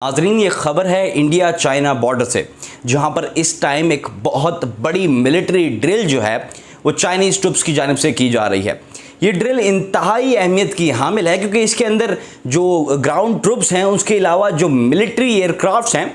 नाज़रीन, ये खबर है इंडिया चाइना बॉर्डर से, जहां पर इस टाइम एक बहुत बड़ी मिलिट्री ड्रिल जो है वो चाइनीज़ ट्रुप्स की जानिब से की जा रही है। ये ड्रिल इंतहाई अहमियत की हामिल है क्योंकि इसके अंदर जो ग्राउंड ट्रुप्स हैं उसके अलावा जो मिलिट्री एयरक्राफ्ट्स हैं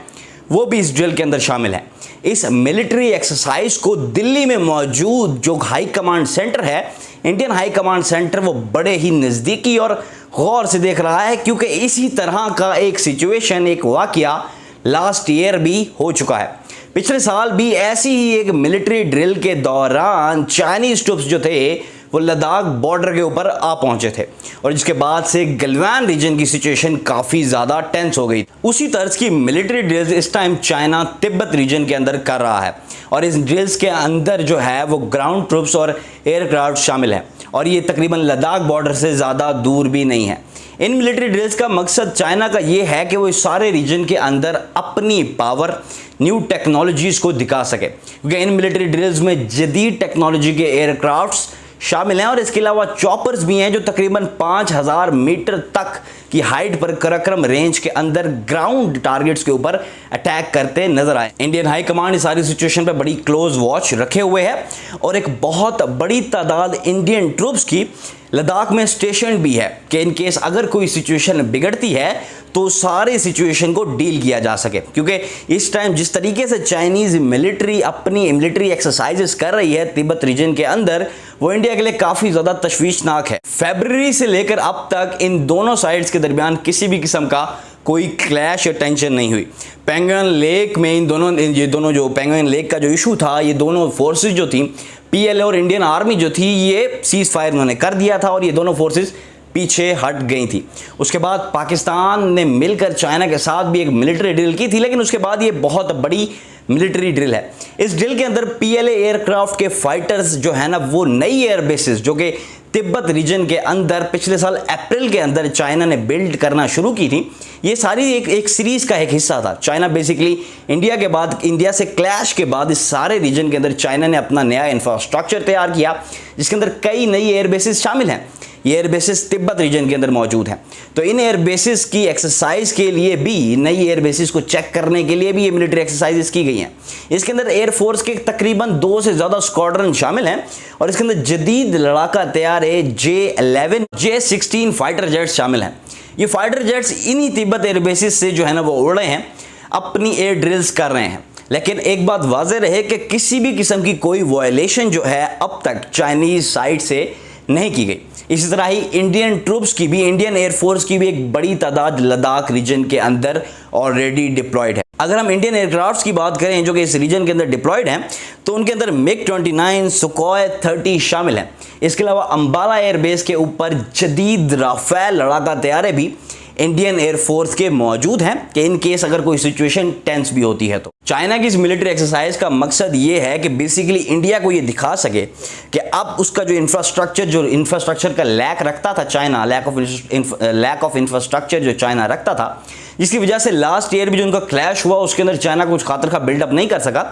वो भी इस ड्रिल के अंदर शामिल हैं। इस मिलिट्री एक्सरसाइज को दिल्ली में मौजूद जो हाई कमांड सेंटर है, इंडियन हाई कमांड सेंटर, वो बड़े ही नज़दीकी और गौर से देख रहा है क्योंकि इसी तरह का एक सिचुएशन, एक वाकया लास्ट ईयर भी हो चुका है। पिछले साल भी ऐसी ही एक मिलिट्री ड्रिल के दौरान चाइनीज़ ट्रुप्स जो थे वो लद्दाख बॉर्डर के ऊपर आ पहुंचे थे और जिसके बाद से गलवान रीजन की सिचुएशन काफ़ी ज़्यादा टेंस हो गई। उसी तर्ज की मिलिट्री ड्रिल्स इस टाइम चाइना तिब्बत रीजन के अंदर कर रहा है और इस ड्रिल्स के अंदर जो है वो ग्राउंड ट्रुप्स और एयरक्राफ्ट शामिल हैं और ये तकरीबन लद्दाख बॉर्डर से ज़्यादा दूर भी नहीं है। इन मिलिट्री ड्रिल्स का मकसद चाइना का ये है कि वो इस सारे रीजन के अंदर अपनी पावर, न्यू टेक्नोलॉजीज़ को दिखा सके क्योंकि इन मिलिट्री ड्रिल्स में जदीद टेक्नोलॉजी के एयरक्राफ्ट्स शामिल हैं और इसके अलावा चॉपर्स भी हैं जो तकरीबन 5000 मीटर तक की हाइट पर कराक्रम रेंज के अंदर ग्राउंड टारगेट्स के ऊपर अटैक करते नजर आए। इंडियन हाई कमांड इस सारी सिचुएशन पर बड़ी क्लोज वॉच रखे हुए है और एक बहुत बड़ी तादाद इंडियन ट्रूप्स की लद्दाख में स्टेशन भी है कि इन केस अगर कोई सिचुएशन बिगड़ती है तो सारे सिचुएशन को डील किया जा सके क्योंकि इस टाइम जिस तरीके से चाइनीज़ मिलिट्री अपनी मिलिट्री एक्सरसाइजेस कर रही है तिब्बत रीजन के अंदर, वो इंडिया के लिए काफ़ी ज़्यादा तशवीशनाक है। फरवरी से लेकर अब तक इन दोनों साइड्स के दरमियान किसी भी किस्म का कोई क्लैश या टेंशन नहीं हुई। पेंगोंग लेक में ये दोनों जो पेंगोंग लेक का जो इशू था, ये दोनों फोर्सेस जो थी, पीएलए और इंडियन आर्मी जो थी, ये सीज फायर उन्होंने कर दिया था और ये दोनों फोर्सेस पीछे हट गई थी। उसके बाद पाकिस्तान ने मिलकर चाइना के साथ भी एक मिलिट्री ड्रिल की थी, लेकिन उसके बाद ये बहुत बड़ी मिलिट्री ड्रिल है। इस ड्रिल के अंदर पीएलए एयरक्राफ्ट के फाइटर्स जो है ना, वो नई एयर बेसिस जो कि तिब्बत रीजन के अंदर पिछले साल अप्रैल के अंदर चाइना ने बिल्ड करना शुरू की थी, ये सारी एक सीरीज का एक हिस्सा था। चाइना बेसिकली इंडिया से क्लैश के बाद इस सारे रीजन के अंदर चाइना ने अपना नया इंफ्रास्ट्रक्चर तैयार किया जिसके अंदर कई नई एयर बेसिस शामिल हैं। ये एयर बेसिस तिब्बत रीजन के अंदर मौजूद हैं, तो इन एयर बेसिस की एक्सरसाइज के लिए भी, नई एयर बेसिस को चेक करने के लिए भी ये मिलिट्री एक्सरसाइजेस की गई हैं। इसके अंदर एयरफोर्स के तकरीबन 2 से ज़्यादा स्क्वाड्रन शामिल हैं और इसके अंदर जदीद लड़ाका तैयार J-11, J-16 फाइटर जेट्स शामिल हैं। ये फाइटर जेट्स इन्हीं तिब्बत एयर बेसिस से जो है ना वो उड़ रहे हैं, अपनी एयर ड्रिल्स कर रहे हैं। लेकिन एक बात वाज़ेह रहे कि किसी भी किस्म की कोई वायलेशन जो है अब तक चाइनीज़ साइड से नहीं की गई। इसी तरह ही इंडियन ट्रूप्स की भी, इंडियन एयरफोर्स की भी एक बड़ी तादाद लद्दाख रीजन के अंदर ऑलरेडी डिप्लॉयड है। अगर हम इंडियन एयरक्राफ्ट्स की बात करें जो कि इस रीजन के अंदर डिप्लॉयड हैं, तो उनके अंदर MiG-29, सुखोई 30 शामिल हैं। इसके अलावा अंबाला एयरबेस के ऊपर जदीद राफेल लड़ाका तैयारे भी इंडियन एयरफोर्स के मौजूद हैं कि इन केस अगर कोई सिचुएशन टेंस भी होती है तो। चाइना की इस मिलिट्री एक्सरसाइज का मकसद ये है कि बेसिकली इंडिया को ये दिखा सके कि अब उसका जो इंफ्रास्ट्रक्चर का लैक रखता था चाइना, लैक ऑफ इंफ्रास्ट्रक्चर जो चाइना रखता था, जिसकी वजह से लास्ट ईयर भी जो उनका क्लैश हुआ उसके अंदर चाइना कुछ खातर का बिल्डअप नहीं कर सका,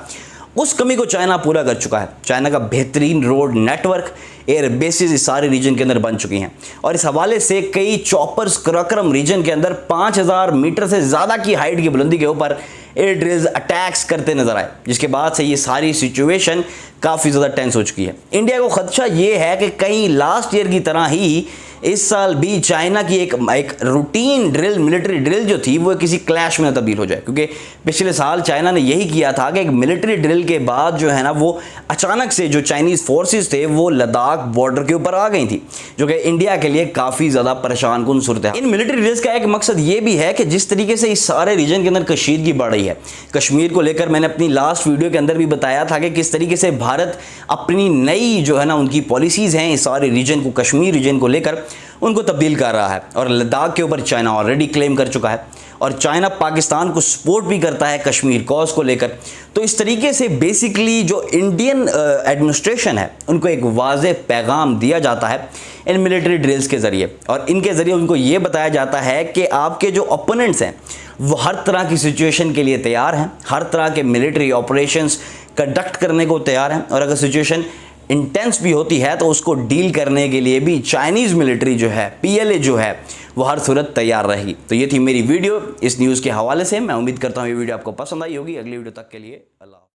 उस कमी को चाइना पूरा कर चुका है। चाइना का बेहतरीन रोड नेटवर्क, एयर बेसिस इस सारे रीजन के अंदर बन चुकी हैं और इस हवाले से कई चॉपर्स कराक्रम रीजन के अंदर 5000 मीटर से ज़्यादा की हाइट की बुलंदी के ऊपर एयर ड्रिल्स अटैक्स करते नजर आए, जिसके बाद से ये सारी सिचुएशन काफ़ी ज़्यादा टेंस हो चुकी है। इंडिया को खदशा ये है कि कहीं लास्ट ईयर की तरह ही इस साल भी चाइना की एक रूटीन ड्रिल, मिलिट्री ड्रिल जो थी वो किसी क्लैश में तब्दील हो जाए, क्योंकि पिछले साल चाइना ने यही किया था कि एक मिलिट्री ड्रिल के बाद जो है ना वो अचानक से जो चाइनीज़ फोर्सेस थे वो लद्दाख बॉर्डर के ऊपर आ गई थी, जो कि इंडिया के लिए काफ़ी ज़्यादा परेशान कुन सूरत है। इन मिलिट्री ड्रिल्स का एक मकसद ये भी है कि जिस तरीके से इस सारे रीजन के अंदर कशीदगी बढ़ रही है, कश्मीर को लेकर मैंने अपनी लास्ट वीडियो के अंदर भी बताया था कि किस तरीके से भारत अपनी नई जो है ना उनकी पॉलिसीज़ हैं इस सारे रीजन को, कश्मीर रीजन को लेकर उनको तब्दील कर रहा है और लद्दाख के ऊपर चाइना ऑलरेडी क्लेम कर चुका है और चाइना पाकिस्तान को सपोर्ट भी करता है कश्मीर कॉज को लेकर। तो इस तरीके से बेसिकली जो इंडियन एडमिनिस्ट्रेशन है उनको एक वाज़ेह पैगाम दिया जाता है इन मिलिट्री ड्रिल्स के ज़रिए और इनके ज़रिए उनको ये बताया जाता है कि आपके जो ओपोनेंट्स हैं वो हर तरह की सिचुएशन के लिए तैयार हैं, हर तरह के मिलिट्री ऑपरेशंस कंडक्ट करने को तैयार हैं और अगर सिचुएशन इंटेंस भी होती है तो उसको डील करने के लिए भी चाइनीज़ मिलिट्री जो है, PLA जो है, वो हर सूरत तैयार रहेगी। तो ये थी मेरी वीडियो इस न्यूज़ के हवाले से। मैं उम्मीद करता हूँ ये वीडियो आपको पसंद आई होगी। अगली वीडियो तक के लिए अल्लाह।